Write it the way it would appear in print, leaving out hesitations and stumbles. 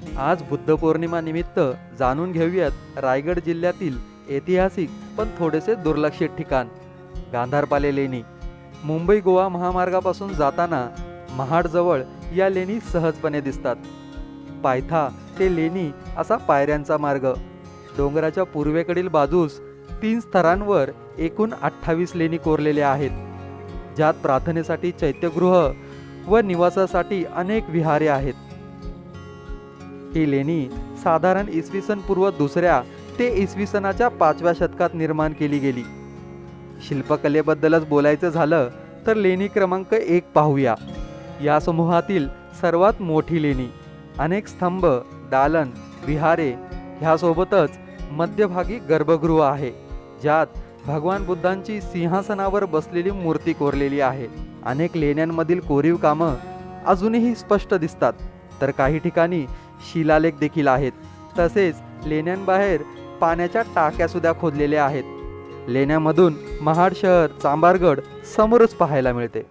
आज बुद्ध पौर्णिमा निमित्त जाणून घेऊयात रायगड जिल्ह्यातील ऐतिहासिक पण थोडेसे दुर्लक्षित ठिकाण गांधारपाले लेणी। मुंबई गोवा महामार्गापासून जाताना महाडजवळ या लेणी सहजपणे दिसतात। पायथा ते लेणी असा पायऱ्यांचा मार्ग। डोंगराच्या पूर्वेकडील बाजूस 3 स्तरांवर एकूण 28 लेणी कोरलेल्या आहेत, ज्यात प्रार्थनेसाठी चैत्यगृह व निवासासाठी अनेक विहारे आहेत। ही लेणी साधारण इसवी सन पूर्व 2ऱ्या ते इसवी सनाच्या 5व्या शतकात निर्माण केली गेली। शिल्पकलेबद्दलच बोलायचं झालं तर लेणी क्रमांक 1 पाहूया। या समूहातील सर्वात मोठी लेणी, अनेक स्तंभ, दालन, विहारे ह्यासोबतच मध्यभागी गर्भगृह आहे, ज्यात भगवान बुद्धांची सिंहासनावर बसलेली मूर्ती कोरलेली आहे। अनेक लेण्यांमधील कोरीव कामं अजूनही स्पष्ट दिसतात, तर काही ठिकाणी शिलालेख देखील आहेत। तसेच लेण्यांबाहेर पाण्याच्या टाक्या सुद्धा खोदलेल्या आहेत। लेण्यामधून महाड शहर, चांभारगड समोरच पाहायला मिळते।